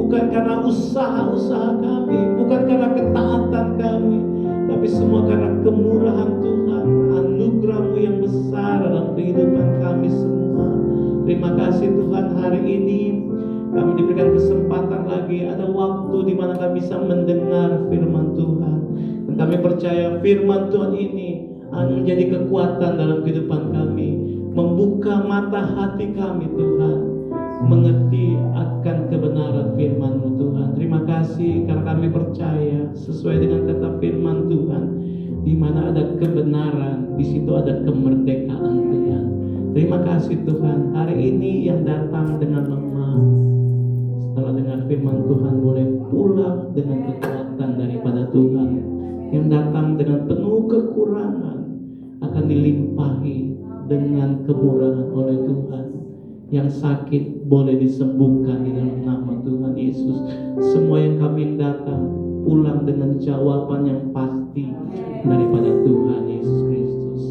bukan karena usaha-usaha kami, bukan karena ketaatan kami, tapi semua karena kemurahan Tuhan, anugerah-Mu yang besar dalam kehidupan kami semua. Terima kasih Tuhan, hari ini kami diberikan kesempatan lagi, ada waktu di mana kami bisa mendengar firman Tuhan. Dan kami percaya firman Tuhan ini menjadi kekuatan dalam kehidupan kami, membuka mata hati kami Tuhan, mengerti akan kebenaran firman-Mu Tuhan. Terima kasih karena kami percaya sesuai dengan kata firman Tuhan, di mana ada kebenaran, di situ ada kemerdekaan Tuhan. Terima kasih Tuhan, hari ini yang datang dengan lemah, setelah dengar firman Tuhan boleh pulang dengan kekuatan daripada Tuhan. Yang datang dengan penuh kekurangan akan dilimpahi dengan kemurahan oleh Tuhan. Yang sakit boleh disembuhkan di dalam nama Tuhan Yesus. Semua yang kami datang pulang dengan jawaban yang pasti daripada Tuhan Yesus Kristus.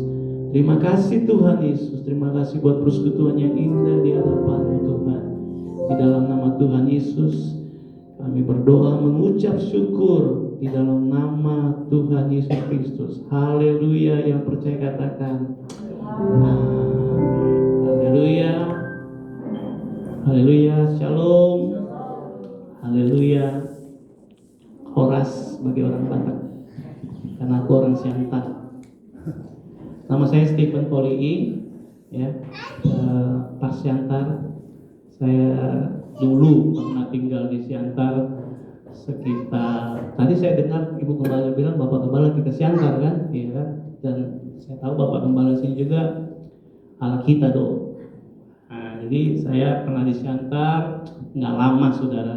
Terima kasih Tuhan Yesus. Terima kasih buat persekutuan yang indah di hadapan-Mu Tuhan. Di dalam nama Tuhan Yesus kami berdoa mengucap syukur di dalam nama Tuhan Yesus Kristus. Haleluya. Yang percaya katakan amin. Haleluya. Haleluya. Shalom. Haleluya. Horas bagi orang Batak, karena aku orang Siantar. Nama saya Stephen Polii, ya, Pak Siantar. Saya dulu pernah tinggal di Siantar sekitar, tadi saya dengar Ibu Gembala bilang Bapak Gembala kita Siantar kan, iya kan? Dan saya tahu Bapak Gembala sini juga ala kita doh. Nah, jadi saya pernah di Siantar nggak lama saudara,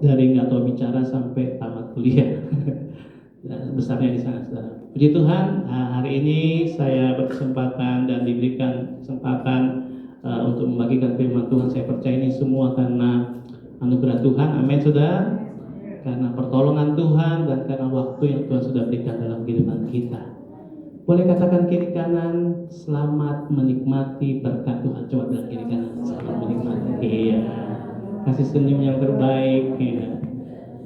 dari nggak tahu bicara sampai tamat kuliah. Besarnya di sana saudara. Puji Tuhan, hari ini saya berkesempatan dan diberikan kesempatan untuk membagikan firman Tuhan. Saya percaya ini semua karena anugerah Tuhan, amin saudara, karena pertolongan Tuhan dan karena waktu yang Tuhan sudah berikan dalam kehidupan kita. Boleh katakan kiri kanan, selamat menikmati berkat Tuhan. Coba bilang kiri kanan, selamat menikmati. Iya, kasih senyum yang terbaik. Iya.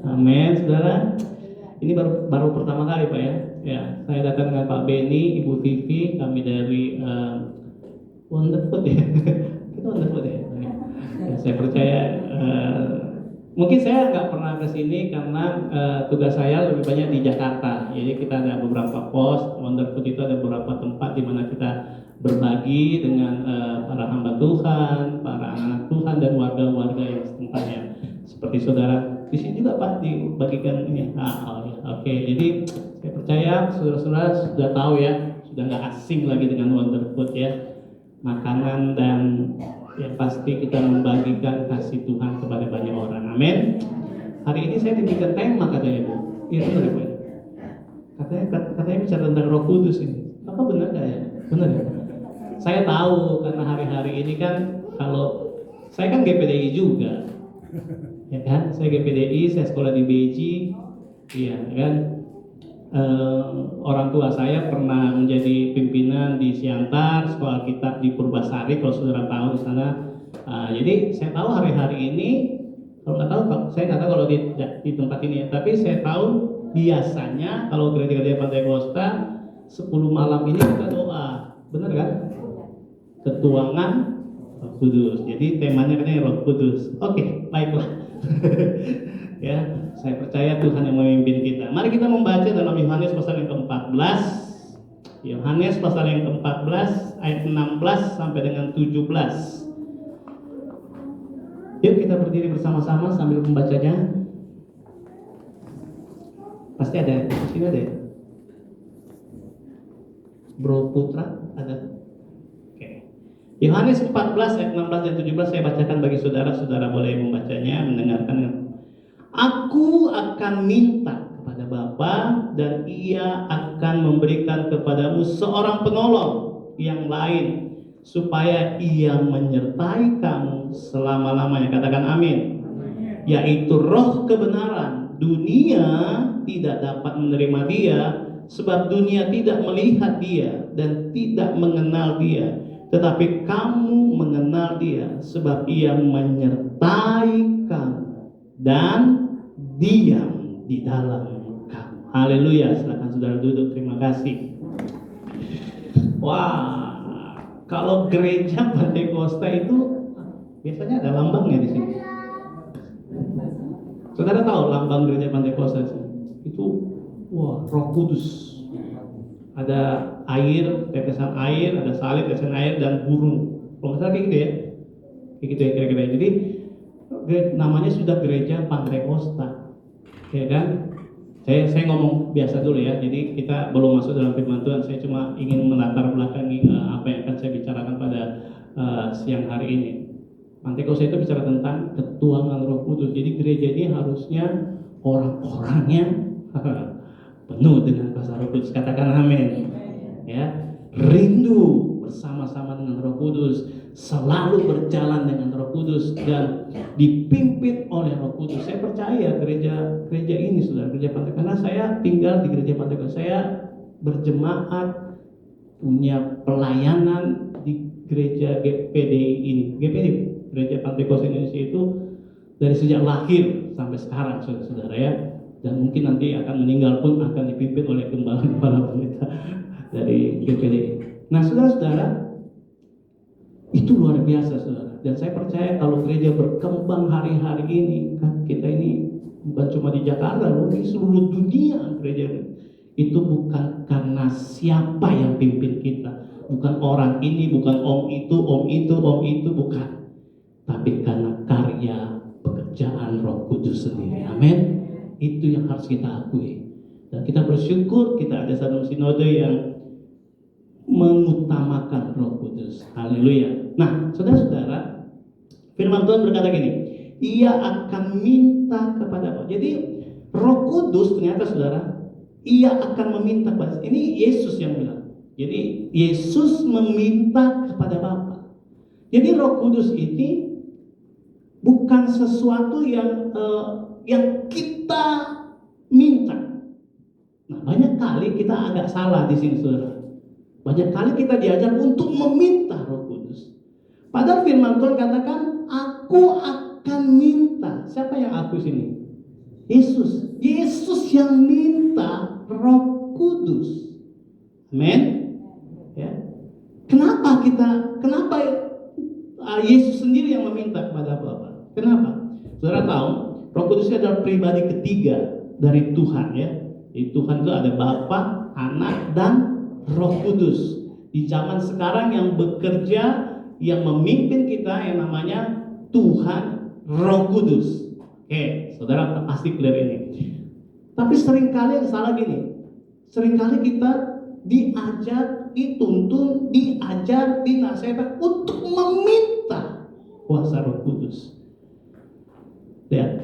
Amin saudara. Ini baru pertama kali Pak ya. Ya, saya datang dengan Pak Beni, Ibu Vivi, kami dari Wonderfood ya. Kita Wonderfood ya. Ya, saya percaya mungkin saya nggak pernah ke sini karena tugas saya lebih banyak di Jakarta. Jadi kita ada beberapa pos. Wonderfood itu ada beberapa tempat di mana kita berbagi dengan para hamba Tuhan, para anak Tuhan dan warga-warga yang setempatnya. Seperti saudara di sini juga Pak dibagikan ini. Oke. Jadi saya percaya saudara-saudara sudah tahu ya, sudah nggak asing lagi dengan Wonderfood ya. Makanan dan yang pasti kita membagikan kasih Tuhan kepada banyak orang. Amin. Hari ini saya diberikan tema katanya Bu. Iya benar ya Bu. Katanya bicara tentang Roh Kudus ini. Apa benar nggak ya? Benar ya. Saya tahu karena hari-hari ini kan kalau saya kan GPDI juga, ya kan? Saya GPDI, saya sekolah di Beji, iya kan? Orang tua saya pernah menjadi pimpinan di Siantar, sekolah kitab di Purbasari, kalau saudara tahu di sana. Jadi saya tahu hari-hari ini, kalau nggak tahu, saya nggak tahu kalau di tempat ini ya. Tapi saya tahu biasanya kalau gereja-gereja Pantai Kosta 10 malam ini kita doa, benar kan? Ketuangan Roh Kudus. Jadi temanya katanya Roh Kudus. Oke, baiklah. Ya, saya percaya Tuhan yang memimpin kita. Mari kita membaca dalam Yohanes pasal yang ke-14. Yohanes pasal yang ke-14 ayat 16 sampai dengan 17. Yuk kita berdiri bersama-sama sambil membacanya. Pasti ada, di sini ada ya? Bro Putra ada. Yohanes 14 ayat 16 dan 17 saya bacakan bagi saudara-saudara boleh membacanya, mendengarkan. Aku akan minta kepada Bapa dan Ia akan memberikan kepadamu seorang penolong yang lain supaya Ia menyertai kamu selama-lamanya. Katakan amin. Yaitu Roh kebenaran. Dunia tidak dapat menerima Dia sebab dunia tidak melihat Dia dan tidak mengenal Dia. Tetapi kamu mengenal Dia sebab Ia menyertai kamu dan diam di dalam kamu. Haleluya. Silakan saudara duduk. Terima kasih. Wah, kalau gereja Pantekosta itu biasanya ada lambangnya di sini. Saudara tahu lambang gereja Pantekosta itu? Wah, Roh Kudus. Ada air, tetesan air, ada salib, tetesan air, dan burung. Kalau nggak salah kayak gitu ya. Kayak gitu ya kira-kira. Jadi namanya sudah gereja Pantekosta, ya kan? Saya ngomong biasa dulu ya. Jadi kita belum masuk dalam firman Tuhan. Saya cuma ingin melatar belakangi apa yang akan saya bicarakan pada siang hari ini. Pantekosta itu bicara tentang ketuanan Roh Kudus. Jadi gereja ini harusnya orang-orangnya penuh dengan kuasa Roh Kudus. Katakan amin. Ya, rindu bersama-sama dengan Roh Kudus, selalu berjalan dengan Roh Kudus dan dipimpin oleh Roh Kudus. Saya percaya gereja ini, saudara, gereja Pantekosta, karena saya tinggal di gereja Pantekosta, saya berjemaat, punya pelayanan di gereja GPDI ini. GPDI, Gereja Pantekosta Indonesia itu dari sejak lahir sampai sekarang, saudara ya. Dan mungkin nanti akan meninggal pun akan dipimpin oleh gembala-gembala pendeta dari GPDI. Nah, saudara-saudara, itu luar biasa, saudara. Dan saya percaya kalau gereja berkembang hari-hari ini, kan kita ini bukan cuma di Jakarta, loh, di seluruh dunia gereja ini. Itu bukan karena siapa yang pimpin kita, bukan orang ini, bukan om itu, bukan. Tapi karena karya pekerjaan Roh Kudus sendiri. Amin. Itu yang harus kita akui. Dan kita bersyukur kita ada satu sinode yang mengutamakan Roh Kudus. Haleluya. Nah, saudara-saudara, firman Tuhan berkata gini, ia akan minta kepada Allah. Jadi Roh Kudus ternyata, saudara, ia akan meminta kepada. Ini Yesus yang bilang. Jadi Yesus meminta kepada Bapa. Jadi Roh Kudus ini bukan sesuatu yang kita minta. Nah, banyak kali kita agak salah di sini, saudara. Banyak kali kita diajar untuk meminta Roh Kudus. Padahal firman Tuhan katakan, aku akan minta. Siapa yang aku sini? Yesus. Yesus yang minta Roh Kudus. Amin. Ya. Kenapa Yesus sendiri yang meminta kepada Bapa? Kenapa? Saudara tahu, Roh Kudus adalah pribadi ketiga dari Tuhan, ya. Di Tuhan itu ada Bapa, Anak, dan Roh Kudus. Di zaman sekarang yang bekerja, yang memimpin kita yang namanya Tuhan Roh Kudus. Oke, saudara pasti clear ini. Tapi seringkali yang salah gini. Seringkali kita diajar, dituntun, diajar, dinasihatkan untuk meminta kuasa Roh Kudus. Lihat,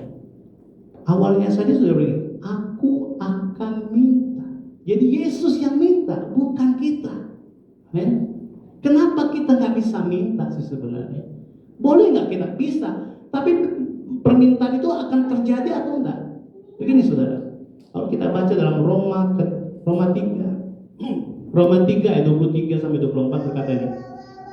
awalnya saja sudah begini, aku akan minta. Jadi Yesus yang minta, bukan kita. Amen. Kenapa kita nggak bisa minta sih sebenarnya? Boleh nggak kita bisa, tapi permintaan itu akan terjadi atau enggak? Begini, saudara, kalau kita baca dalam Roma 3 ayat 23 sampai 24 berkata ini.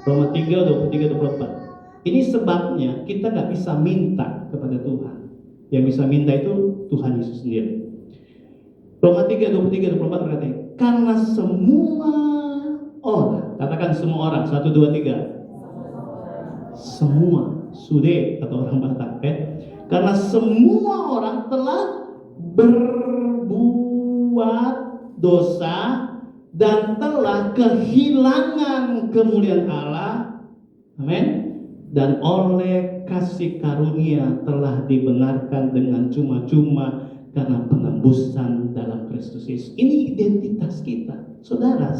Roma 3 23 24. Ini sebabnya kita nggak bisa minta kepada Tuhan. Yang bisa minta itu Tuhan Yesus sendiri. Roma 3 23 24 berkata ini, karena semua orang, katakan semua orang, 1 2 3. Semua, sude atau orang Batak, karena semua orang telah berbuat dosa dan telah kehilangan kemuliaan Allah. Amin. Dan oleh kasih karunia telah dibenarkan dengan cuma-cuma karena penembusan dalam Kristus Yesus. Ini identitas kita. Saudara,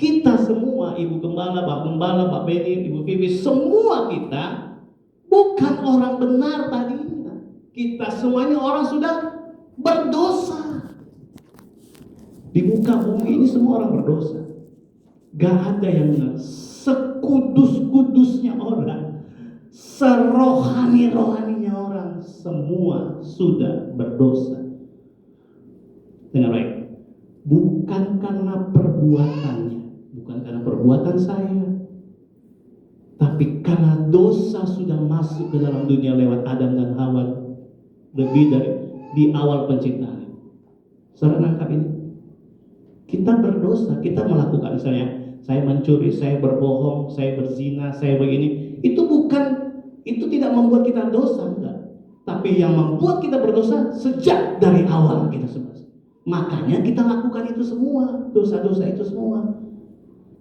kita semua, Ibu Gembala, Pak Gembala, Pak Beni, Ibu Vivi, semua kita bukan orang benar tadinya. Kita semuanya orang sudah berdosa. Di muka bumi ini semua orang berdosa. Gak ada yang benar. Sekudus-kudusnya orang, serohani-rohaninya orang, semua sudah berdosa. Dengar baik. Bukan karena perbuatannya, bukan karena perbuatan saya, Tapi karena dosa sudah masuk ke dalam dunia lewat Adam dan Hawa, lebih dari di awal penciptaan. Saudara nangkap ini? Kita berdosa, kita melakukan, misalnya saya mencuri, saya berbohong, saya berzina, saya begini. Itu tidak membuat kita dosa, enggak. Tapi yang membuat kita berdosa sejak dari awal kita semua. Makanya kita lakukan itu semua, dosa-dosa itu semua.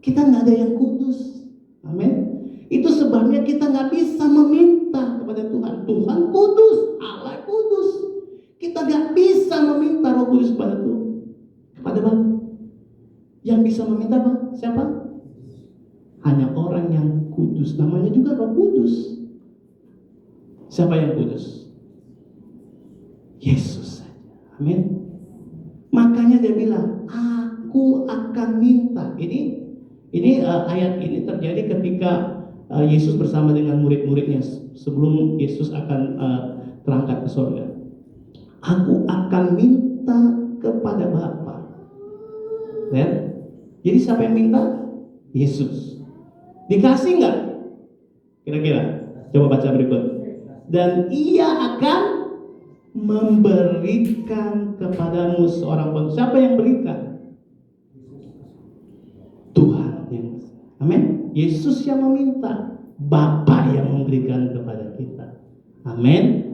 Kita nggak ada yang kudus. Amin. Itu sebabnya kita nggak bisa meminta kepada Tuhan. Tuhan kudus, Allah kudus. Kita nggak bisa meminta Roh Kudus kepada Tuhan. Kepada Bapa. Yang bisa meminta apa? Siapa? Hanya orang yang kudus. Namanya juga Roh Kudus. Siapa yang kudus? Yesus saja. Amin. Makanya dia bilang, aku akan minta. Ini ayat ini terjadi ketika Yesus bersama dengan murid-muridnya sebelum Yesus akan terangkat ke surga. Aku akan minta kepada Bapa. Lihat. Jadi siapa yang minta? Yesus. Dikasih nggak? Kira-kira. Coba baca berikut. Dan ia akan memberikan kepadamu seorang pun. Siapa yang berikan? Tuhan yang. Amin. Yesus yang meminta, Bapa yang memberikan kepada kita. Amin.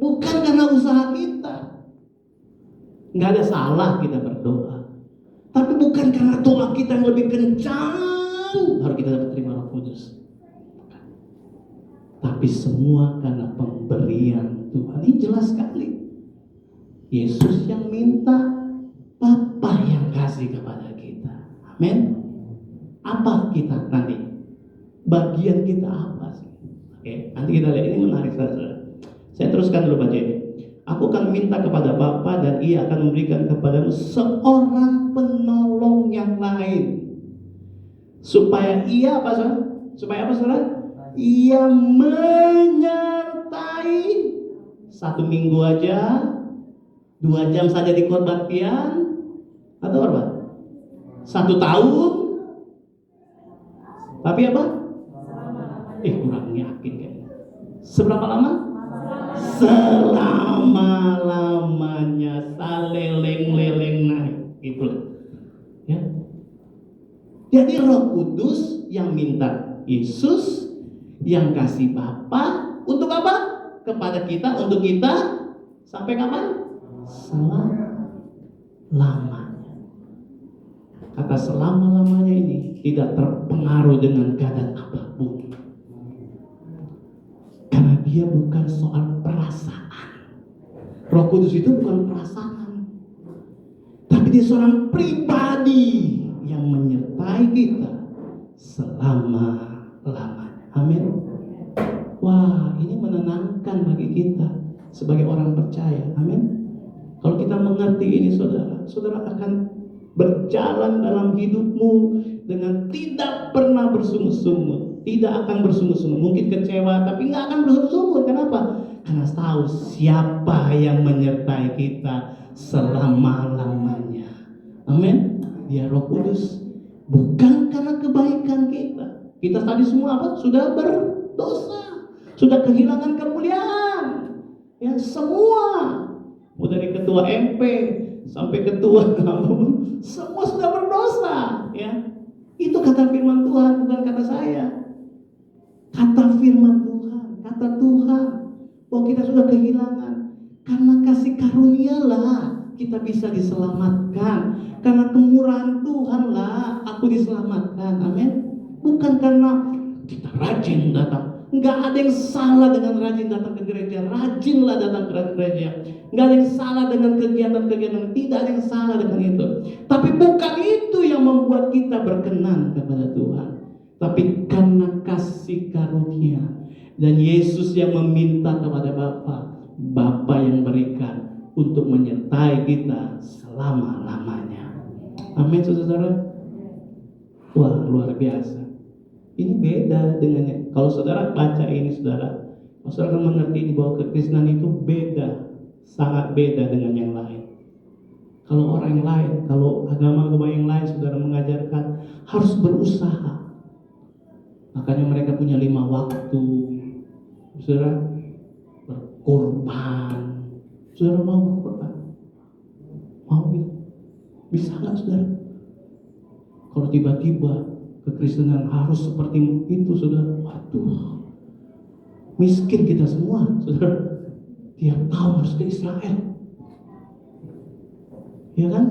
Bukan karena usaha kita. Nggak ada salah kita berdoa. Tapi bukan karena doa kita yang lebih kencang baru kita dapat terima Roh Kudus. Tapi semua karena pemberian Tuhan. Ini jelas sekali. Yesus yang minta, Bapa yang kasih kepada kita. Amin. Apa kita nanti? Bagian kita apa sih? Oke, nanti kita lihat, ini menarik saudara. Saya teruskan dulu baca ini. Aku akan minta kepada Bapa dan ia akan memberikan kepadamu seorang penolong yang lain. Supaya ia apa saudara? Supaya apa saudara? Ia menyertai 1 minggu aja, 2 jam saja di kebaktian, atau apa? 1 tahun. Tapi apa? Kurang yakin kayaknya. Seberapa lama? Selama-lamanya, saleleng-leleng naik. Itulah. Ya. Jadi Roh Kudus yang minta Yesus, yang kasih Bapa, untuk apa? Kepada kita, untuk kita sampai kapan? Selama-lamanya. Kata selama-lamanya ini tidak terpengaruh dengan keadaan apapun. Karena dia bukan soal perasaan. Roh Kudus itu bukan perasaan. Tapi dia seorang pribadi yang menyertai kita selama-lamanya. Amin. Wah, ini menenangkan bagi kita sebagai orang percaya. Amin. Kalau kita mengerti ini saudara akan berjalan dalam hidupmu dengan tidak pernah bersungut-sungut. Tidak akan bersungut-sungut. Mungkin kecewa, tapi nggak akan bersungut-sungut. Kenapa? Karena tahu siapa yang menyertai kita selama-lamanya. Amin. Dia Roh Kudus. Bukan karena kebaikan kita. Kita tadi semua apa? Sudah berdosa. Sudah kehilangan kemuliaan. Ya, semua. Mulai dari ketua MP sampai ketua kamu, semua sudah berdosa, ya. Itu kata firman Tuhan, bukan kata saya. Kata firman Tuhan, kata Tuhan, bahwa kita sudah kehilangan. Karena kasih karunia-lah kita bisa diselamatkan. Karena kemurahan Tuhan-lah aku diselamatkan. Amin. Bukan karena kita rajin datang. Nggak ada yang salah dengan rajin datang ke gereja. Rajinlah datang ke gereja. Nggak ada yang salah dengan kegiatan-kegiatan. Tidak ada yang salah dengan itu. Tapi bukan itu yang membuat kita berkenan kepada Tuhan. Tapi karena kasih karunia. Dan Yesus yang meminta kepada Bapa. Bapa yang berikan untuk menyertai kita selama-lamanya. Amin, saudara. Wah, luar biasa. Ini beda dengannya. Kalau saudara baca ini saudara akan mengerti bahwa kekristenan itu beda, sangat beda dengan yang lain. Kalau orang yang lain, kalau agama-agama yang lain saudara mengajarkan harus berusaha. Makanya mereka punya 5 waktu. Saudara, berkorban. Saudara mau berkorban? Mau gitu? Bisa nggak saudara? Kalau tiba-tiba kekristenan harus seperti itu saudara, waduh, miskin kita semua saudara. Tiap tahun harus ke Israel, ya kan?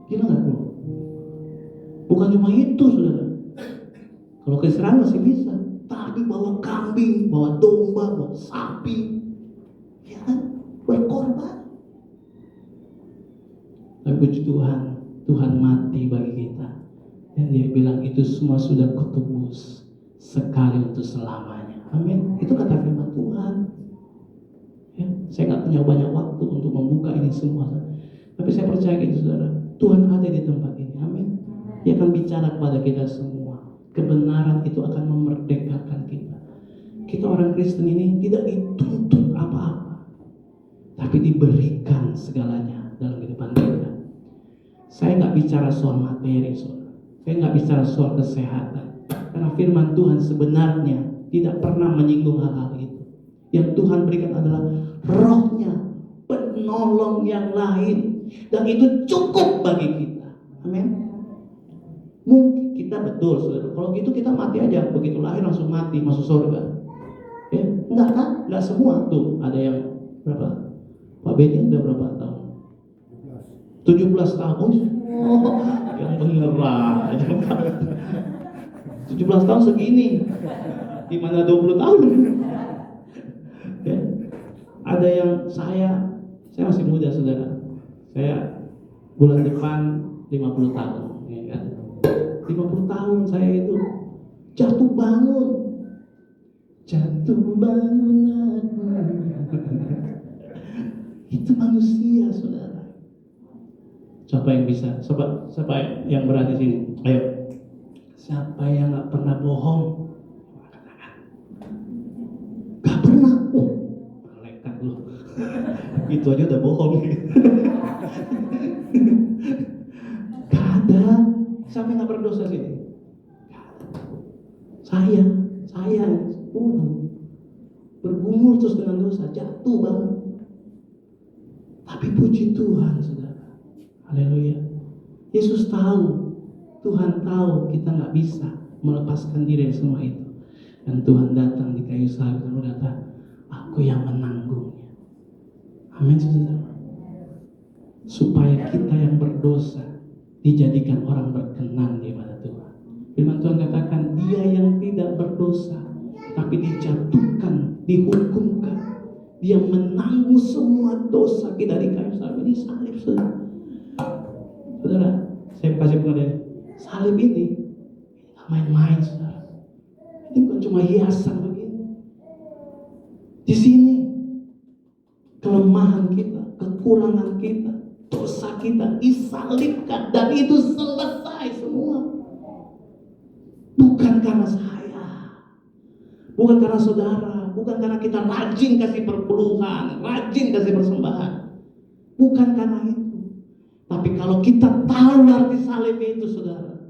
Gila nggak bro? Bukan cuma itu saudara. Kalau ke Israel masih bisa, tapi bawa kambing, bawa domba, bawa sapi, ya kan? Berkorban. Tapi puji Tuhan, Tuhan mati bagi kita. Dan dia bilang itu semua sudah kutebus sekali untuk selamanya. Amin. Itu kata firman Tuhan. Ya, saya nggak punya banyak waktu untuk membuka ini semua. Tapi saya percaya itu saudara. Tuhan ada di tempat ini. Amin. Dia akan bicara kepada kita semua. Kebenaran itu akan memerdekakan kita. Kita orang Kristen ini tidak dituntut apa-apa, tapi diberikan segalanya dalam kehidupan kita. Saya nggak bicara soal materi, saudara. Saya nggak bicara soal kesehatan. Karena firman Tuhan sebenarnya tidak pernah menyinggung hal-hal itu. Yang Tuhan berikan adalah rohnya, penolong yang lain. Dan itu cukup bagi kita. Amin. Mungkin kita betul, saudara. Kalau gitu kita mati aja. Begitu lahir langsung mati, masuk surga. Ya, enggak kan? Enggak semua. Tuh, ada yang berapa? Pak Beni udah berapa tahun? 17 tahun. Oh, yang bener lah. 17 tahun segini. Gimana 20 tahun? Ya. Ada yang saya masih muda saudara. Saya bulan depan 50 tahun, ya kan? 50 tahun saya itu jatuh bangun aku. Itu manusia saudara. Siapa yang bisa? Siapa yang berani sini? Ayo. Siapa yang nggak pernah bohong? Gak pernah. Oh, malaikat lu. Itu aja udah bohong. Gak ada. Siapa yang nggak berdosa sini? Saya bergumul terus dengan dosa, jatuh banget. Tapi puji Tuhan, saudara. Haleluya. Yesus tahu, Tuhan tahu kita nggak bisa melepaskan diri dari semua itu. Dan Tuhan datang di kayu salib dan berkata, aku yang menanggungnya. Amin, saudara. Supaya kita yang berdosa dijadikan orang berkenan di hadapan Tuhan. Firman Tuhan katakan, dia yang tidak berdosa tapi dijatuhkan, dihukumkan. Dia menanggung semua dosa kita di kayu salib. Ini salib, saudara. Saudara, saya kasih pengertian. Salib ini gak main-main, saudara. Ini bukan cuma hiasan begini. Di sini kelemahan kita, kekurangan kita, dosa kita disalibkan dan itu selesai semua. Bukan karena saya, bukan karena saudara, bukan karena kita rajin kasih perpuluhan, rajin kasih persembahan. Bukan karena itu. Tapi kalau kita tahu arti salib itu, saudara,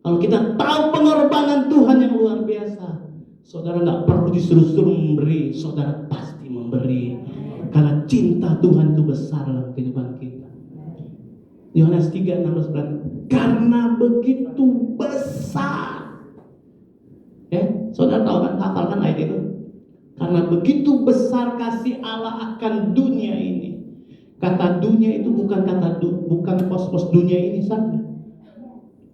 kalau kita tahu pengorbanan Tuhan yang luar biasa, saudara nggak perlu disuruh-suruh memberi, saudara pasti memberi. Karena cinta Tuhan itu besar dalam kehidupan kita. Yohanes 3:16 berkata, karena begitu besar. Saudara tahu kan, hafalkan ayat itu. Karena begitu besar kasih Allah akan dunia ini. Kata dunia itu bukan bukan kosmos dunia ini saja.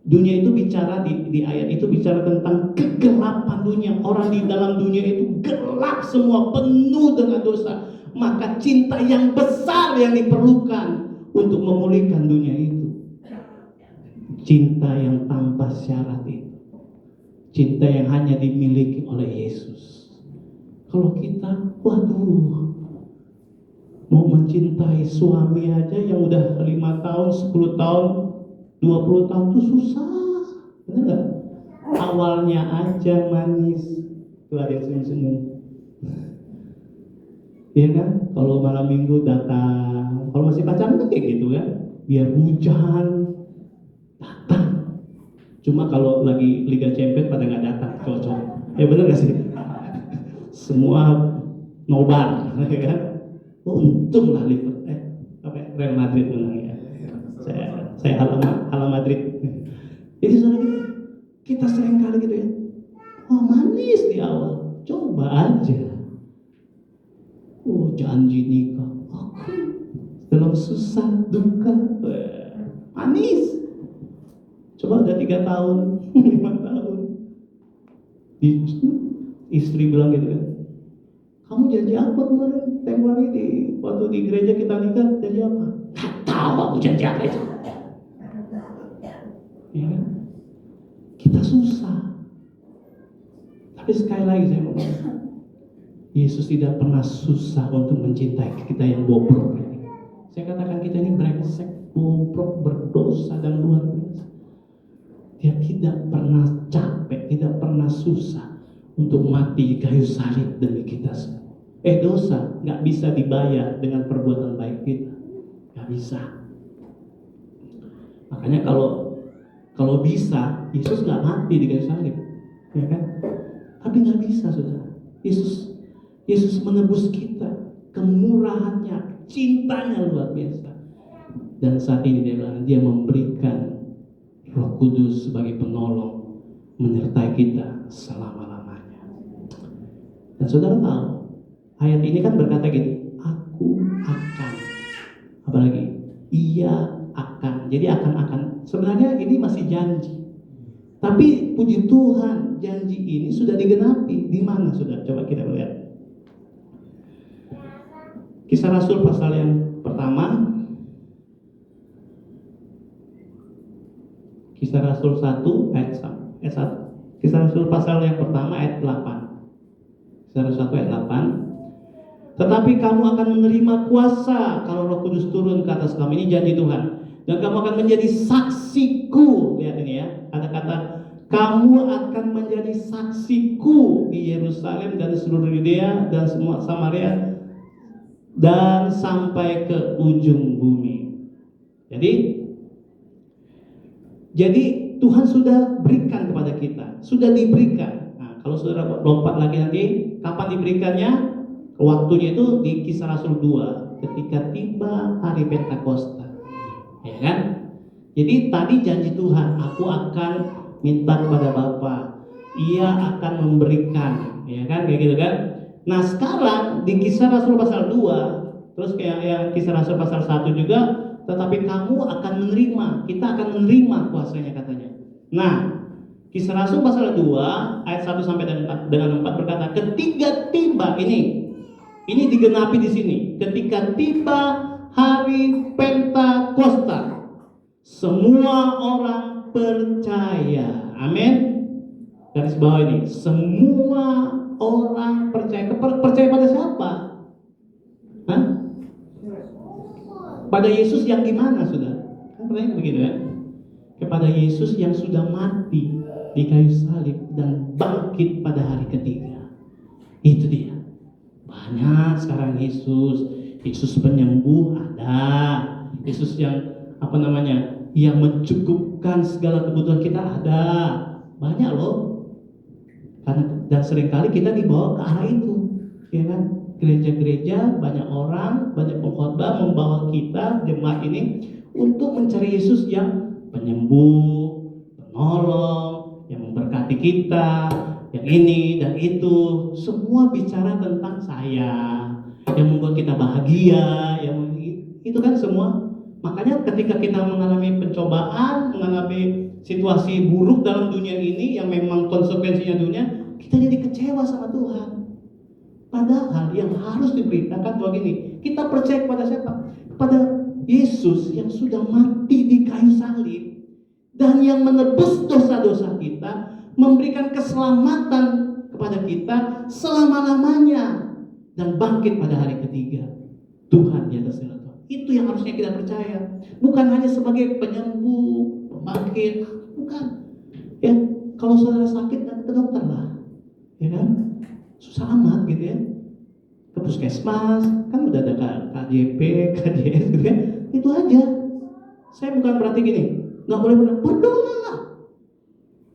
Dunia itu bicara di ayat itu bicara tentang kegelapan dunia. Orang di dalam dunia itu gelap semua, penuh dengan dosa. Maka cinta yang besar yang diperlukan untuk memulihkan dunia itu. Cinta yang tanpa syarat itu. Cinta yang hanya dimiliki oleh Yesus. Kalau kita, waduh, mau mencintai suami aja yang udah 5 tahun, 10 tahun, 20 tahun itu susah. Benar gak? Awalnya aja manis. Tuh ada yang senyum-senyum. Iya kan? Kalau malam minggu datang. Kalau masih pacaran kan kayak gitu kan? Biar hujan, datang. Cuma kalau lagi Liga Champions pada nggak datang, cocok. Ya benar gak sih? Semua nobar, ya kan? Untunglah Real Madrid menang ya. Saya ala Madrid. Jadi saudara, kita sering kali gitu ya. Wah, manis di awal, coba aja. Oh, janji nikah, aku dalam susah duka, manis. Coba udah 3 tahun, 5 tahun. Istri bilang gitu kan, kamu janji apa kemarin? Tempo hari waktu di gereja kita nikah, janji apa? Gak tahu aku janji apa itu. Ya kan? Kita susah. Tapi sekali lagi saya mau bilang, Yesus tidak pernah susah untuk mencintai kita yang bobrok ini. Saya katakan kita ini brengsek, bobrok, berdosa dan luar biasa. Dia tidak pernah capek, tidak pernah susah untuk mati di kayu salib demi kita semua. Dosa nggak bisa dibayar dengan perbuatan baik kita, nggak bisa. Makanya kalau bisa, Yesus nggak mati di kayu salib, ya kan? Tapi nggak bisa, saudara. Yesus menebus kita, kemurahannya, cintanya luar biasa. Dan saat ini dia memberikan Roh Kudus sebagai penolong, menyertai kita selama-lamanya. Dan saudara tahu, ayat ini kan berkata gini, aku akan, apalagi, ia akan. Jadi akan. Sebenarnya ini masih janji. Tapi puji Tuhan, janji ini sudah digenapi. Di mana sudah? Coba kita lihat. Kisah Rasul pasal yang pertama. Kisah Rasul 1 ayat 1. Kisah Rasul pasal yang pertama ayat 8. Kisah Rasul 1 ayat 8. Tetapi kamu akan menerima kuasa kalau Roh Kudus turun ke atas kamu. Ini janji Tuhan. Dan kamu akan menjadi saksiku. Lihat ini ya. Kata-kata kamu akan menjadi saksiku di Yerusalem dan seluruh Yudea dan semua Samaria dan sampai ke ujung bumi. Jadi Tuhan sudah berikan kepada kita, sudah diberikan. Nah, kalau saudara lompat lagi nanti, kapan diberikannya? Waktunya itu di Kisah Rasul 2, ketika tiba hari Pentakosta, ya kan? Jadi tadi janji Tuhan, aku akan minta kepada Bapa, Ia akan memberikan, ya kan? Kayak gitu kan? Nah sekarang di Kisah Rasul pasal 2, terus kayak yang Kisah Rasul pasal 1 juga, tetapi kamu akan menerima, kita akan menerima kuasanya katanya. Nah, Kisah Rasul pasal 2 ayat 1 sampai dengan 4 berkata, ketika tiba ini digenapi di sini. Ketika tiba hari Pentakosta, semua orang percaya. Amin. Garis bawah ini, semua orang percaya. Percaya pada siapa? Hah? Pada Yesus yang gimana, sudah? Kan pertanyaan begitu ya. Kepada Yesus yang sudah mati di kayu salib dan bangkit pada hari ketiga. Itu dia. Banyak sekarang Yesus penyembuh ada. Yesus yang yang mencukupkan segala kebutuhan kita ada. Banyak loh. Dan seringkali kita dibawa ke arah itu, ya kan? Gereja-gereja, banyak orang, banyak pengkhotbah membawa kita jemaat ini untuk mencari Yesus yang penyembuh, penolong, yang memberkati kita, yang ini dan itu. Semua bicara tentang saya, yang membuat kita bahagia, yang itu kan semua. Makanya ketika kita mengalami pencobaan, mengalami situasi buruk dalam dunia ini yang memang konsekuensinya dunia, kita jadi kecewa sama Tuhan. Padahal yang harus diberitakan bahwa gini, kita percaya kepada siapa? Kepada Yesus yang sudah mati di kayu salib dan yang menebus dosa-dosa kita, memberikan keselamatan kepada kita selama-lamanya dan bangkit pada hari ketiga. Tuhan di atas segala Tuhan. Itu yang harusnya kita percaya. Bukan hanya sebagai penyembuh, pembangkit, bukan. Ya, kalau saudara sakit datang ke dokter lah. Ya kan? Susah amat gitu ya. Ke puskesmas, kan udah ada KJP, KJS gitu ya. Itu aja. Saya bukan berarti gini, nggak boleh berdoa lah.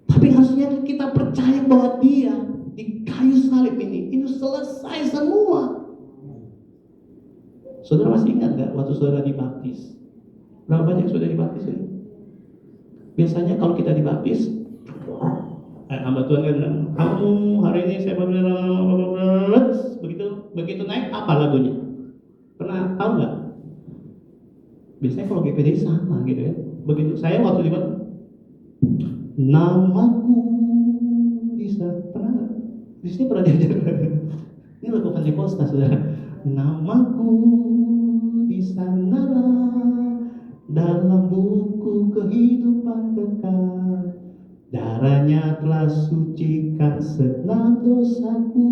Tapi harusnya kita percaya bahwa Dia di kayu salib ini selesai semua. Saudara masih ingat gak waktu saudara dibaptis? Berapa banyak saudara dibaptis ini? Biasanya kalau kita dibaptis, hamba Tuhan kan bilang, kamu hari ini saya begitu naik apa lagunya? Pernah tahu nggak? Biasanya kalau GPD sama gitu ya. Begitu saya waktu dibaptis, namaku pernah di sini pernah diajar. Ini lagu Pentekosta saudara. Namaku di sanalah dalam buku kehidupan kekal. Darahnya telah sucikan segenap dosaku.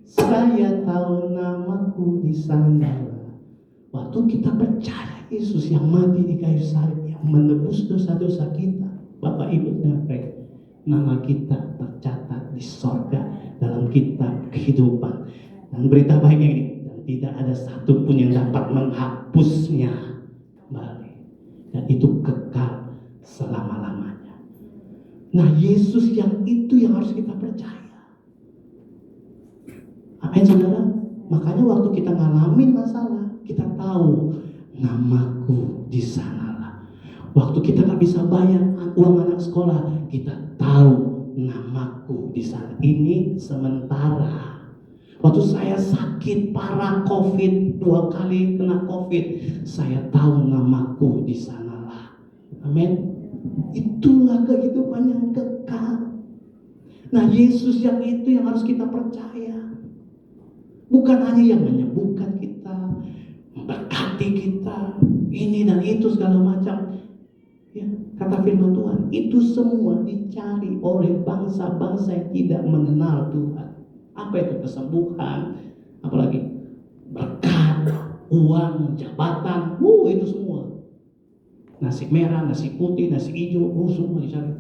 Saya tahu namaku di sanalah. Waktu kita percaya Yesus yang mati di kayu salib, yang menebus dosa-dosa kita, Bapak Ibu dan baik, nama kita tercatat di sorga dalam kitab kehidupan. Dan berita baiknya ini, dan tidak ada satupun yang dapat menghapusnya kembali. Dan itu kekal selama-lamanya. Nah, Yesus yang itu yang harus kita percaya. Amin saudara. Makanya waktu kita ngalamin masalah, kita tahu namaku di sanalah. Waktu kita gak bisa bayar uang anak sekolah, kita tahu namaku di sana. Ini sementara. Waktu saya sakit parah COVID, 2 kali kena COVID, saya tahu namaku di sanalah. Amin. Itulah kehidupan yang kekal. Nah, Yesus yang itu yang harus kita percaya. Bukan hanya yang menyembuhkan kita, memberkati kita, ini dan itu segala macam. Ya, kata firman Tuhan, itu semua dicari oleh bangsa-bangsa yang tidak mengenal Tuhan. Apa itu? Kesembuhan, apalagi berkat, uang, jabatan, itu semua. Nasi merah, nasi putih, nasi hijau, semua dicari.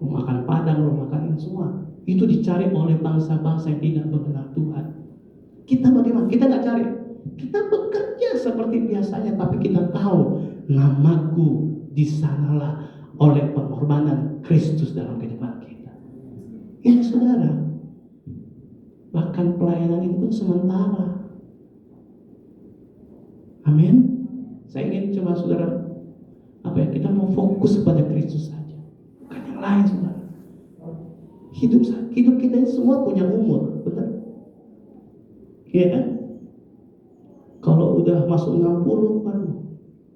Rumah makan Padang, rumah makan ini semua. Itu dicari oleh bangsa-bangsa yang tidak mengenal Tuhan. Kita bagaimana? Kita nggak cari. Kita bekerja seperti biasanya, tapi kita tahu namaku di sanalah oleh pengorbanan Kristus dalam kehidupan kita. Ini saudara, bahkan pelayanan itu pun sementara. Amin. Saya ingin coba saudara, kita mau fokus kepada Kristus saja, bukan yang lain saudara. Hidup kita ini semua punya umur, betul? Iya kan? Kalau udah masuk 60,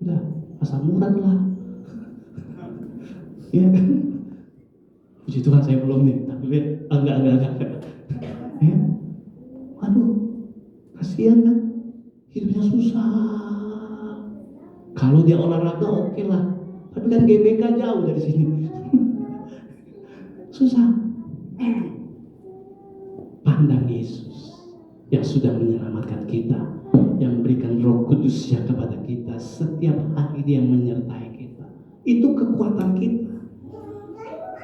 udah asam urat lah. Iya kan? Puji Tuhan saya belum nih, tapi enggak. Ya? Kasihan kan? Hidupnya susah. Kalau dia olahraga oke lah, tapi kan GBK jauh dari sini. Susah. Pandang Yesus yang sudah menyelamatkan kita, yang memberikan Roh Kudus-Nya kepada kita. Setiap hari Dia menyertai kita. Itu kekuatan kita.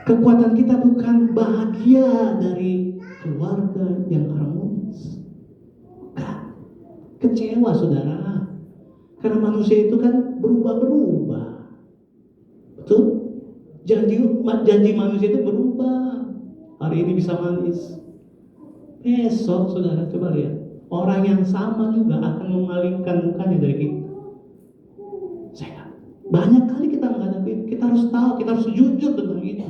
Kekuatan kita bukan bahagia dari keluarga yang harmonis. Bukan. Kecewa saudara. Karena manusia itu kan berubah-berubah. Betul? Janji manusia itu berubah. Hari ini bisa manis. Besok saudara coba lihat. Orang yang sama juga akan memalingkan mukanya dari kita. Banyak kali kita menghadapi. Kita harus tahu, kita harus jujur tentang itu.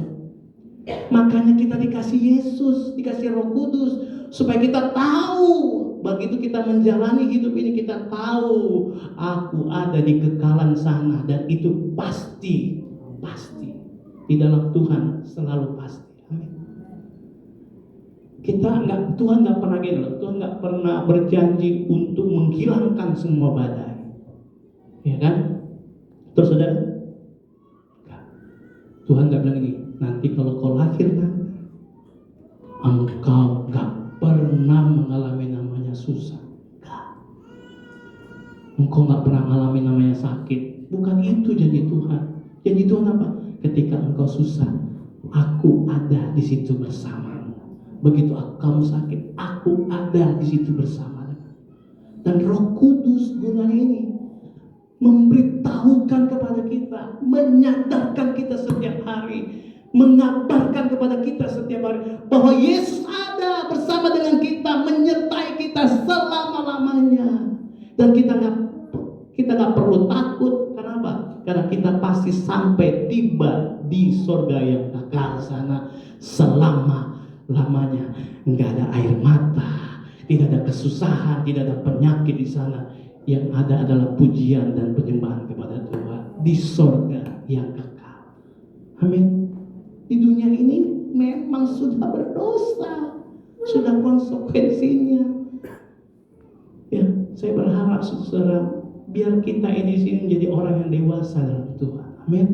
Makanya kita dikasih Yesus, dikasih Roh Kudus, supaya kita tahu. Begitu kita menjalani hidup ini, kita tahu aku ada di kekalan sana, dan itu pasti di dalam Tuhan selalu pasti. Amin. Tuhan nggak pernah gini loh. Tuhan nggak pernah berjanji untuk menghilangkan semua badai, ya kan? Terus saudara, Tuhan nggak bilang ini. Nanti kalau kau lahir nanti, engkau gak pernah mengalami namanya susah. Engkau gak pernah mengalami namanya sakit. Bukan itu janji Tuhan. Janji Tuhan apa? Ketika engkau susah, aku ada di situ bersamamu. Begitu kamu sakit, aku ada di situ bersamamu. Dan Roh Kudus gunanya ini memberitahukan kepada kita, menyadarkan kita setiap hari, mengabarkan kepada kita setiap hari bahwa Yesus ada bersama dengan kita, menyertai kita selama-lamanya. Dan kita nggak perlu takut. Kenapa? Karena kita pasti sampai tiba di surga yang kekal sana selama-lamanya. Nggak ada air mata, tidak ada kesusahan, tidak ada penyakit di sana. Yang ada adalah pujian dan penyembahan kepada Tuhan di surga yang kekal. Amin. Di dunia ini memang sudah berdosa, sudah konsekuensinya. Ya, saya berharap saudara, biar kita ini sini menjadi orang yang dewasa dalam Tuhan. Amin.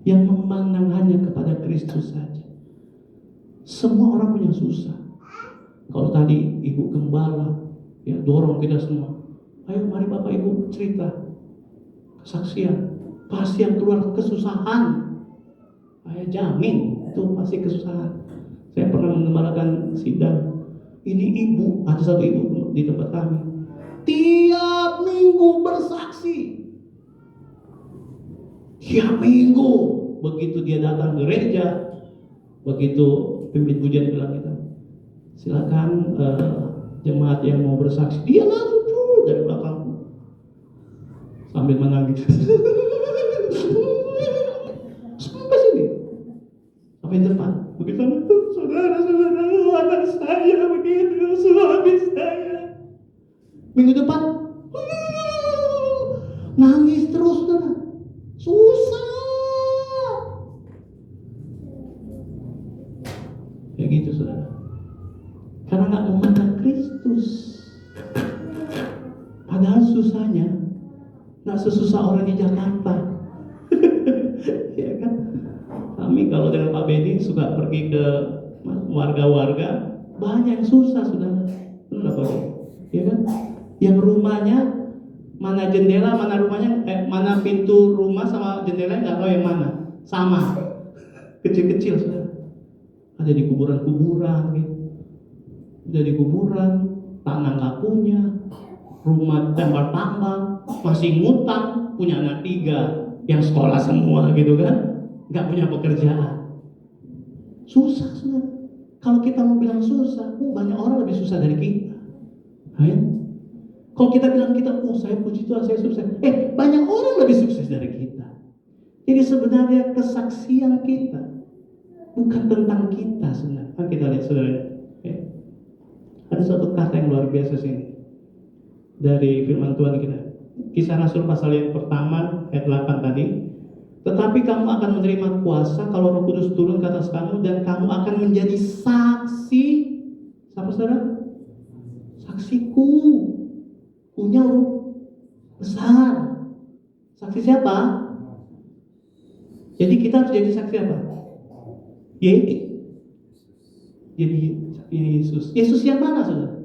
Yang memandang hanya kepada Kristus saja. Semua orang punya susah. Kalau tadi Ibu Gembala ya dorong kita semua, ayo mari Bapak Ibu cerita kesaksian. Pasti yang keluar kesusahan. Saya jamin itu pasti kesusahan. Saya pernah menggembalakan sidang. Ini ibu, ada satu ibu di tempat kami, tiap minggu bersaksi. Tiap minggu, begitu dia datang gereja, begitu pimpin pujian bilang gitu, silakan jemaat yang mau bersaksi, dia langsung dari belakang sambil menangis. Sampai sini, sampai depan. Begitu saudara-saudara, anak saya begitu, suami saya. Minggu depan nangis terus, saudara. Susah. Kayak gitu, saudara. Karena nggak memandang Kristus. Padahal susahnya nggak sesusah orang di Jakarta. Ya kan? Kami kalau dengan Pak Bedi suka pergi ke warga-warga, banyak yang susah, saudara. Benar Pak Bedi? Ya kan? Yang rumahnya mana jendela, mana rumahnya, mana pintu rumah sama jendela nggak tahu yang mana, sama, kecil-kecil, saudara. Ada di kuburan-kuburan, gitu. Udah di kuburan, tanah nggak punya, rumah tambal-tambal, masih ngutang, punya anak 3 yang sekolah semua, gitu kan, nggak punya pekerjaan. Susah, saudara. Kalau kita mau bilang susah, banyak orang lebih susah dari kita. Amin. Kalau kita bilang kita, saya puji Tuhan, saya sukses. Banyak orang lebih sukses dari kita. Jadi sebenarnya kesaksian kita bukan tentang kita sebenarnya. Kan kita lihat, saudara. Ada suatu kata yang luar biasa sini dari firman Tuhan kita. Kisah Rasul pasal yang pertama ayat 8 tadi. Tetapi kamu akan menerima kuasa kalau Roh Kudus turun ke atas kamu, dan kamu akan menjadi saksi. Siapa, saudara? Saksiku. Punya Roh besar. Saksi siapa? Jadi kita harus jadi saksi apa? Jadi saksi Yesus. Yesus yang mana, saudara?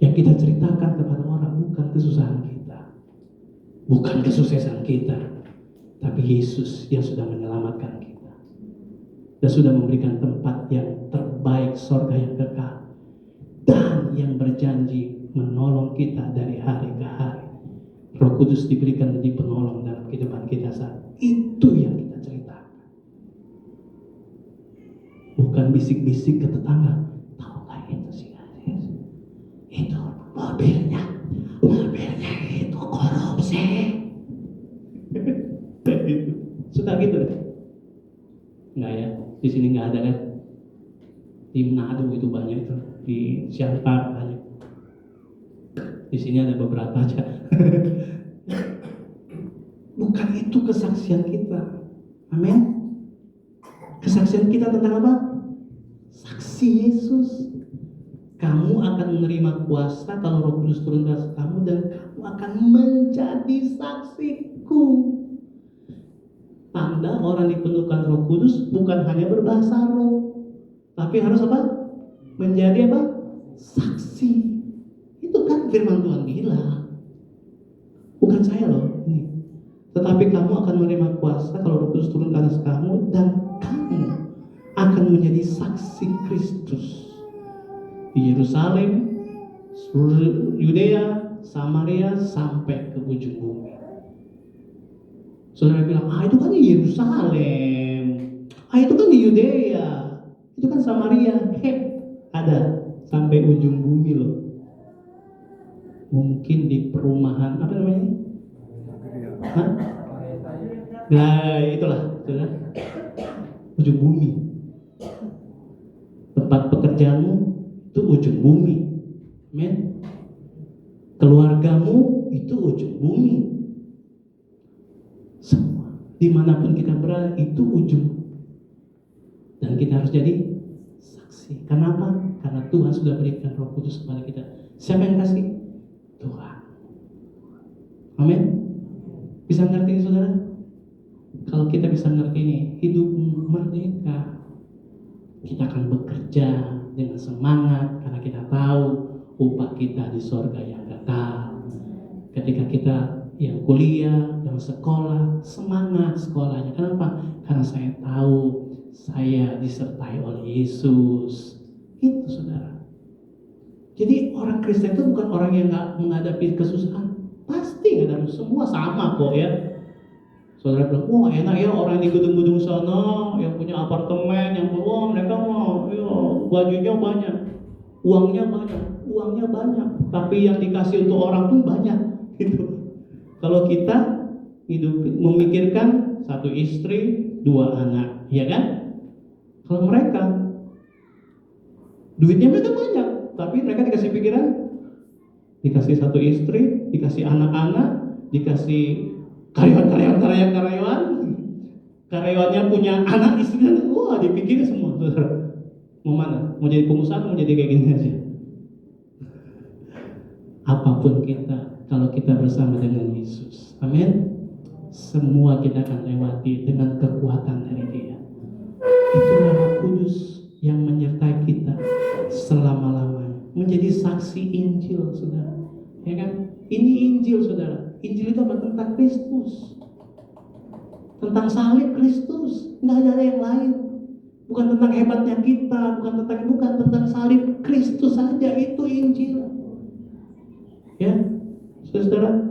Yang kita ceritakan kepada orang bukan kesusahan kita, bukan kesuksesan kita, tapi Yesus yang sudah menyelamatkan kita dan sudah memberikan tempat yang terbaik, surga yang kekal, dan yang berjanji menolong kita dari hari ke hari. Roh Kudus diberikan menjadi penolong dalam kehidupan kita saat itu yang kita ceritakan. Bukan bisik-bisik ke tetangga, tahu gak itu sih, itu mobilnya itu korupsi. Suka gitu kan? Enggak ya, di sini nggak ada kan? Di Manado itu banyak itu, di Siantar banyak. Di sini ada beberapa aja. Bukan itu kesaksian kita. Amin. Kesaksian kita tentang apa? Saksi Yesus. Kamu akan menerima kuasa kalau Roh Kudus turun ke atas kamu, dan kamu akan menjadi saksiku. Tanda orang dipenuhkan Roh Kudus bukan hanya berbahasa roh, tapi harus apa? Menjadi apa? Saksi. Itu kan firman Tuhan bilang. Bukan saya loh ini. Tetapi kamu akan menerima kuasa kalau Roh Kudus turun ke atas kamu, dan kamu akan menjadi saksi Kristus di Yerusalem, seluruh Yudea, Samaria, sampai ke ujung bumi. Saudara bilang, itu kan di Yerusalem, itu kan di Yudea, itu kan Samaria. Ada sampai ujung bumi loh. Mungkin di perumahan apa namanya? Hah? Nah, itulah, saudara. Ujung bumi. Tempat pekerjaanmu itu ujung bumi. Amen. Keluargamu itu ujung bumi. Semua, dimanapun kita berada itu ujung. Dan kita harus jadi saksi. Kenapa? Karena Tuhan sudah berikan Roh Kudus kepada kita. Siapa yang kasih? Tuhan. Amin. Bisa ngerti ini, saudara? Kalau kita bisa ngerti ini, hidup merdeka. Kita akan bekerja dengan semangat karena kita tahu upah kita di sorga yang kekal. Ketika kita yang kuliah, yang sekolah, semangat sekolahnya. Kenapa? Karena saya tahu saya disertai oleh Yesus. Itu, saudara. Jadi orang Kristen itu bukan orang yang nggak menghadapi kesusahan. Pasti nggak ada, semua sama kok ya. Saudara bilang, wah enak ya orang di gedung-gedung sana yang punya apartemen, yang mereka mau, bajunya banyak, uangnya banyak, tapi yang dikasih untuk orang pun banyak, gitu. Kalau kita hidup memikirkan satu istri, 2 anak, ya kan? Kalau mereka duitnya mereka banyak, tapi mereka dikasih pikiran, dikasih satu istri, dikasih anak-anak, dikasih karyawannya punya anak istri, wah dipikirin semua, saudara. Mau mana? Mau jadi pengusaha, mau jadi kayak gini aja. Apapun kita, kalau kita bersama dengan Yesus, amin. Semua kita akan lewati dengan kekuatan dari Dia. Itulah Roh Kudus yang menyertai kita selama-lamanya, menjadi saksi Injil, saudara. Ya kan? Ini Injil, saudara. Injil itu apa? Tentang Kristus, tentang salib Kristus. Nggak ada yang lain. Bukan tentang hebatnya kita, bukan tentang salib Kristus saja. Itu Injil. Ya, saudara.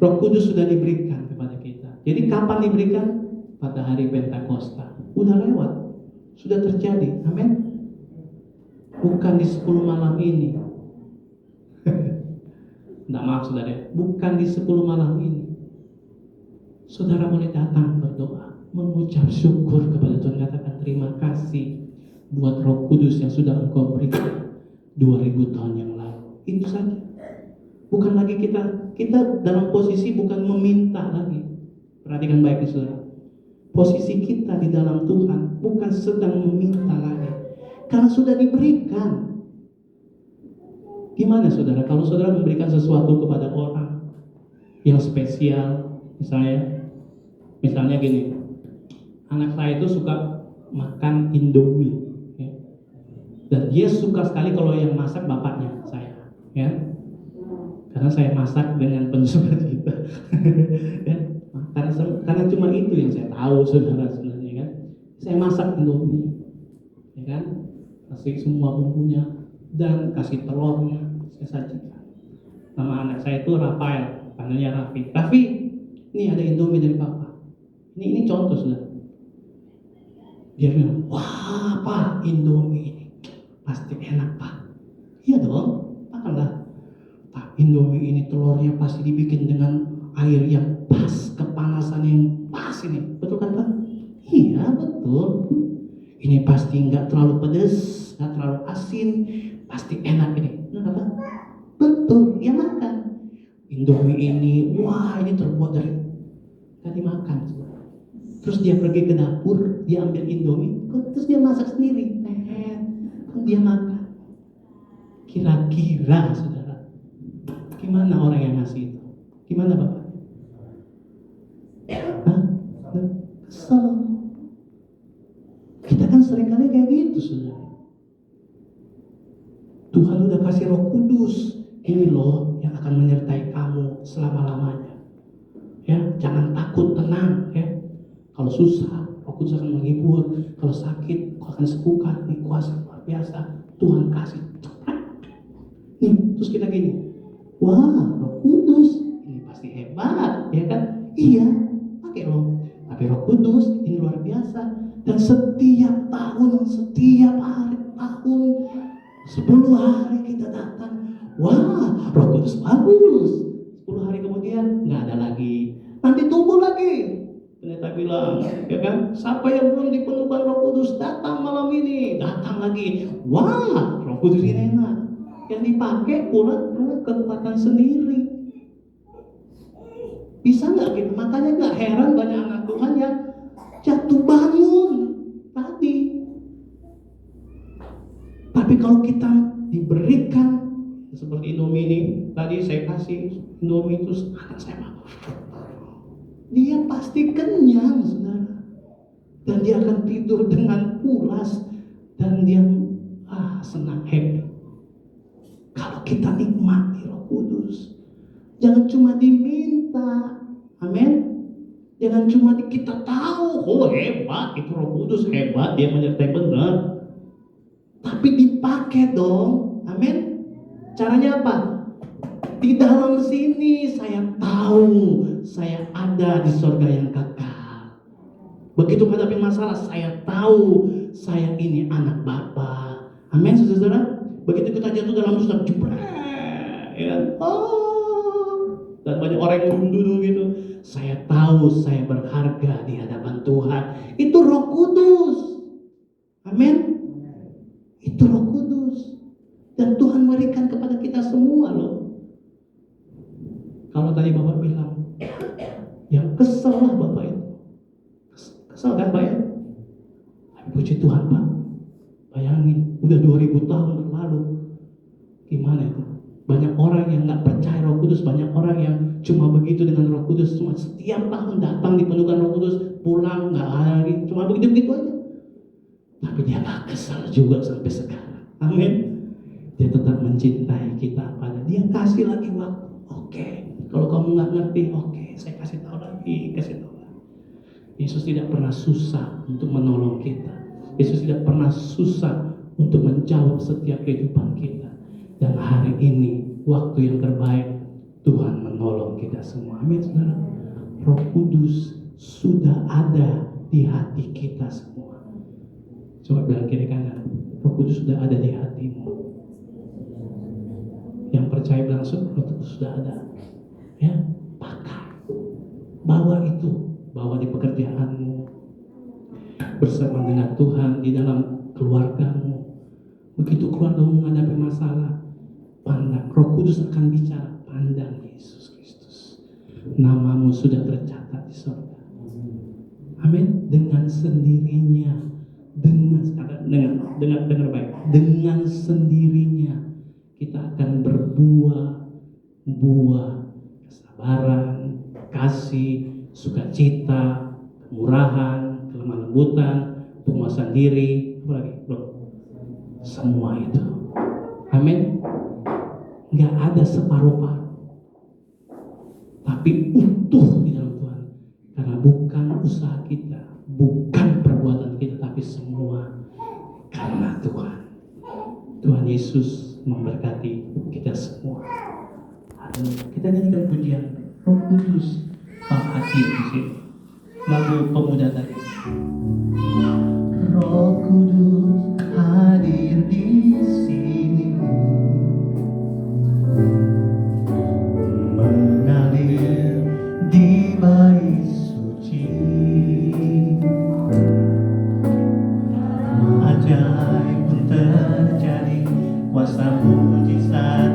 Roh Kudus sudah diberikan kepada kita. Jadi kapan diberikan? Pada hari Pentakosta. Udah lewat, sudah terjadi. Amin. Bukan di 10 malam ini. Nggak, maaf saudara, bukan di 10 malam ini. Saudara boleh datang berdoa, mengucap syukur kepada Tuhan, katakan terima kasih buat Roh Kudus yang sudah Engkau berikan 2000 tahun yang lalu. Itu saja. Bukan lagi kita dalam posisi bukan meminta lagi. Perhatikan baik, saudara. Posisi kita di dalam Tuhan bukan sedang meminta lagi, karena sudah diberikan. Gimana, saudara, kalau saudara memberikan sesuatu kepada orang yang spesial, misalnya gini, anak saya itu suka makan Indomie, ya. Dan dia suka sekali kalau yang masak bapaknya saya, ya. Karena saya masak dengan penuh sukacita. Ya. Karena cuma itu yang saya tahu, saudara, sebenarnya kan. Saya masak Indomie, ya kan, kasih semua bumbunya dan kasih telurnya, saya sajikan. Nama anak saya itu Rafael, panggilnya Raffi. Raffi, ini ada Indomie dari papa. Ini contoh, saudara. Dia bilang, wah Pak, Indomie ini pasti enak Pak. Iya dong, makanlah. Pak, Indomie ini telurnya pasti dibikin dengan air yang pas, kepanasan yang pas ini. Betul kan Pak? Iya betul. Ini pasti nggak terlalu pedas, nggak terlalu asin, pasti enak ini. Benar Pak? Betul, ya makan. Indomie ini, wah ini terbuat dari, nggak dimakan. Terus dia pergi ke dapur, dia ambil Indomie, terus dia masak sendiri, dia makan. Kira-kira, saudara, gimana orang yang ngasih itu? Gimana Bapak? Kesel. Kita kan seringkali kayak gitu, saudara. Tuhan udah kasih Roh Kudus, ini loh yang akan menyertai kamu selama-lamanya. Ya, jangan takut, tenang, ya. Kalau susah, Roh Kudus akan menghibur. Kalau sakit, kau akan sembuhkan. Ini kuasa luar biasa, Tuhan kasih. Nih, terus kita gini, wah Roh Kudus, ini pasti hebat, ya kan? Iya, pakai loh. Tapi Roh Kudus ini luar biasa. Dan setiap tahun, setiap hari, tahun, 10 hari kita datang. Wah, Roh Kudus bagus. 10 hari kemudian nggak ada lagi. Nanti tunggu lagi. Pendeta bilang, ya kan? Siapa yang belum dipenuhkan Roh Kudus datang malam ini, datang lagi. Wah, Roh Kudus ini enak. Yang dipakai pula kekuatan sendiri. Bisa nggak gitu? Makanya nggak heran banyak anak Tuhan yang jatuh bangun tadi. Tapi kalau kita diberikan seperti Indomie ini, tadi saya kasih Indomie itu anak saya makan. Dia pasti kenyang, saudara. Dan dia akan tidur dengan pulas. Dan dia senang, happy. Kalau kita nikmati Roh Kudus, jangan cuma diminta, amin. Jangan cuma kita tahu, oh hebat itu Roh Kudus, hebat dia menyertai benar. Tapi dipakai dong, amin. Caranya apa? Di dalam sini saya tahu saya ada di surga yang kekal. Begitu menghadapi masalah, saya tahu saya ini anak Bapa. Amin, saudara. Begitu kita jatuh dalam susah, jebret, ya. Dan banyak orang yang duduk gitu. Saya tahu saya berharga di hadapan Tuhan. Itu Roh Kudus. Amin. Itu Roh Kudus. Dan Tuhan berikan kepada kita semua loh. Kalau tadi Bapak bilang, yang kesel lah Bapak itu. Kesel kan Pak ya? Tapi puji Tuhan Pak. Bayangin, udah 2000 tahun berlalu. Gimana itu? Banyak orang yang gak percaya Roh Kudus. Banyak orang yang cuma begitu dengan Roh Kudus. Cuma setiap tahun datang dipenuhkan Roh Kudus, pulang gak ada lagi. Cuma begitu-begitu aja. Tapi dia gak kesal juga sampai sekarang. Amin. Dia tetap mencintai kita. Dia kasih lagi waktu. Oke. Kalau kamu gak ngerti, oke, saya kasih tahu lagi. Yesus tidak pernah susah untuk menolong kita. Yesus tidak pernah susah untuk menjawab setiap kehidupan kita. Dan hari ini, waktu yang terbaik, Tuhan menolong kita semua. Amin, saudara. Roh Kudus sudah ada di hati kita semua. Coba bilang kiri kanan, Roh Kudus sudah ada di hatimu. Yang percaya langsung, Roh Kudus sudah ada. Ya, pakai. Bawa itu, bawa di pekerjaanmu. Bersama dengan Tuhan di dalam keluargamu. Begitu keluargamu menghadapi masalah, pandang, Roh Kudus akan bicara, pandang Yesus Kristus. Namamu sudah tercatat di surga. Amin. Dengan sendirinya, dengar baik. Dengan sendirinya kita akan buah kesabaran, kasih, sukacita, kemurahan, kelemah lembutan, penguasaan diri, apa lagi? Semua itu. Amin. Nggak ada separuh-paruh, tapi utuh di dalam Tuhan. Karena bukan usaha kita, bukan perbuatan kita, tapi semua karena Tuhan. Tuhan Yesus memberkati kita semua. Kita nyanyikan pujian Roh Kudus hati di sini. Lagu pemuda tadi. Roh Kudus hadir di sini, mengalir di bait suci. Ajaib pun terjadi, kuasa mujizat